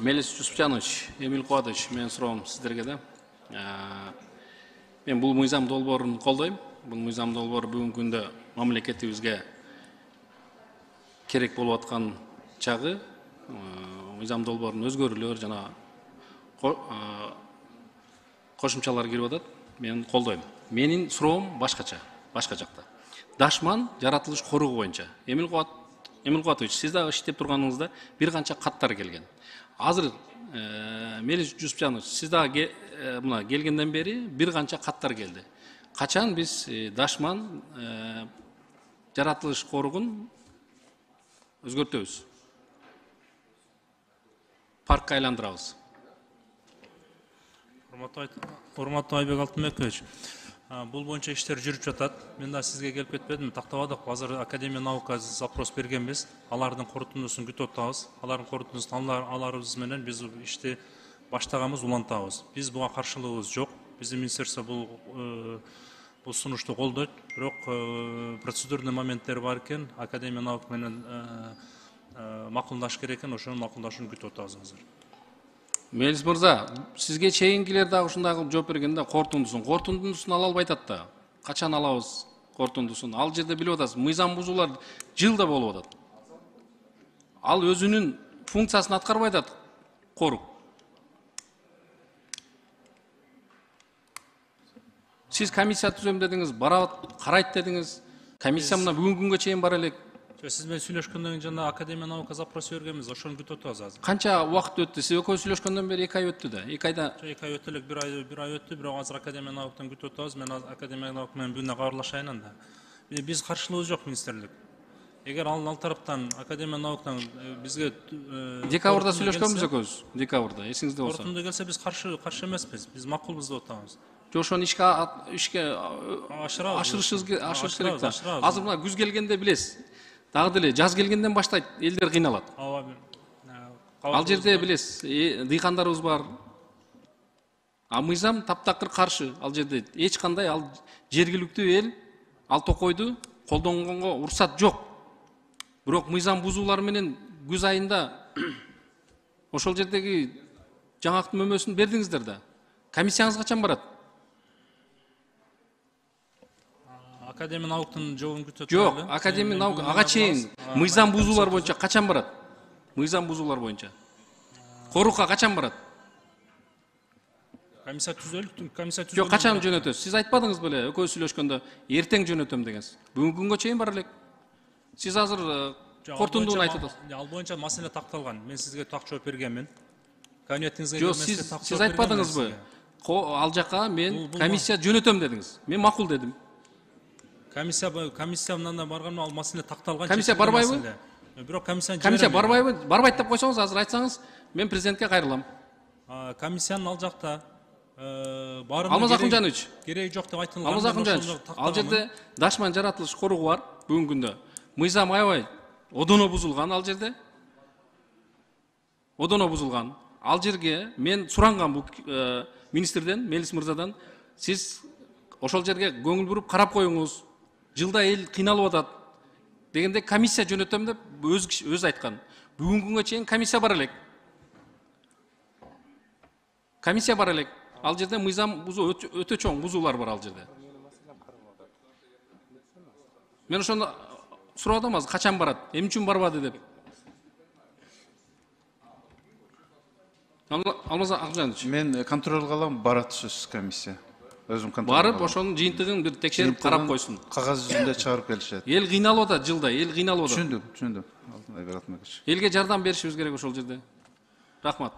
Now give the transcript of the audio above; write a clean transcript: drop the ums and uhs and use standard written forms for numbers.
Мелис Жусупжанович, Эмил Кубатович, менин суроом сиздерге да. Мен бул мыйзам долбоорун колдойм. Бул мыйзам долбоор бүгүнкү күндө мамлекетибизге керек болуп аткан чагы, мыйзам долбоорунун өзгөрүүлөр жана кошумчалар кирип атат. Мен колдойм. Менин суроом башка жакта. Дашман жаратылыш коругу боюнча. Эмил Кубатович, сиз дагы иштеп турганыңызда бир канча каттар келген. Азыр Мелис Жусупжанович, сиз дагы мына келгенден бери бир канча каттар келди. Качан биз Дашман жаратылыш коругун өзгөртөбүз? Паркка айландырабыз. Урматтуу Айбек Алтынбекович, бул боюнча иштер жүрүп жатат. Мен да сизге келип кетпедим, тактабадык. Азыр Академия наука запрос бергенбиз. Алардын корутундусун күтүп атабыз. Алардын корутундусун аларыбыз менен биз ишти баштаганбыз, улантабыз. Биз буга каршылыгыбыз жок. Биздин министерство бул сунушту колдойт. Бирок процедурный моменттер бар экен. Академия наука менен макулдаш керек экен, ошонун макулдашын күтүп атабыз азыр. Мелис мырза, сизге чейинкилер дагы ушундай кылып жооп бергенде кортундусун ала албай атат да. Качан алабыз кортундусун? Ал жерде билип атасыз, мыйзам бузуулар жылда болуп атат. Ал өзүнүн функциясын аткарбай атат корук. Сиз комиссия түзөм дедиңиз, барат, карайт дедиңиз. Комиссия мына бүгүнкү күнгө чейин бар элек. Сиз менен сүйлөшкөндөн кийин жана Академия наука запрос бергенбиз, ошону күтүп атабыз азыр. Канча убакыт өттү? Сиз экөө сүйлөшкөндөн бери 2 ай өттү да. 2 айда 2 ай өттү элек, 1 ай өттү, бирок азыр Академия наукадан күтүп атабыз. Мен Академия наука менен бүгүнү кабарлашайын анда. Биз каршылыгыбыз жок министрлик. Эгер ал тараптан Академия наукадан бизге декабрда сүйлөшкөнбүз экөөбүз. Декабрда, эсиңизде болсо. Кортунду келсе биз каршы эмеспиз. Биз макулбуз деп атабыз. Ошону ишке ашырышыбыз керек да. Азыр мына күз келгенде билесиз. Дагы деле жаз келгенден баштайт элдер кыйналат. Ал жерде билесиз, дыйкандарыбыз бар. Мыйзам таптакыр каршы. Ал жерде эч кандай ал жергиликтүү эл ал токойду колдонгонго уруксат жок. Бирок мыйзам бузуулар менен күз айында ошол жердеги жаңактын мөмөсүн бердиңиздер да. Комиссияңыз качан барат? Академия наукадан жообун күтүп атабыз. Жок, Академия наука ага чейин мыйзам бузуулар боюнча качан барат? Мыйзам бузуулар боюнча. Корукка качан барат? Комиссия түзөлүп. Жок, качан жөнөтөсүз? Сиз айтпадыңыз беле, экөө сүйлөшкөндө эртең жөнөтөм дегенсиз. Бүгүнкү күнгө чейин бар элек. Сиз азыр кортундууну айтып атасыз. Ал боюнча маселе такталган. Мен сизге так жооп бергенмин. Кабинетиңизге Жок, сиз айтпадыңызбы? Ал жака мен комиссия жөнөтөм дедиңиз. Мен макул дедим. Комиссия мындан барганда ал маселе такталган. Комиссия барбайбы? Бирок комиссия барбайбы? Барбайт деп койсоңуз, азыр айтсаңыз, мен президентке кайрылам. Комиссиянын ал жакта Алмаз Акынжанович, кереги жок деп айтылган. Алмаз Акынжанович, ал жерде Дашман жаратылыш коругу бар бүгүнкү күндө. Мыйзам аябай одоно бузулган ал жерде. Одоно бузулган. Ал жерге мен суранган бул министрден, Мелис мырзадан, сиз ошол жерге көңүл буруп карап коюңуз. Жылда эл кыйналып атат дегенде комиссия жөнөтөм деп өзү айткан. Бүгүнкү күнгө чейин комиссия бар элек. Комиссия бар элек. Ал жерде мыйзам бузуу өтө чоң бузуулар бар ал жерде. Мен ошону сурадым азыр качан барат, эмне үчүн барбады деп. Алмаз Акынжанович. Мен контролго алам, барат сөзсүз комиссия. Өзүм контрол. Барып ошонун жыйынтыгын бир текшерип карап койсун. Кагаз жүзүндө чыгарып келишет. Эл кыйналып атат жылда, эл кыйналып атат. Түшүндүм. Элге жардам беришибиз керек ошол жерде. Рахмат.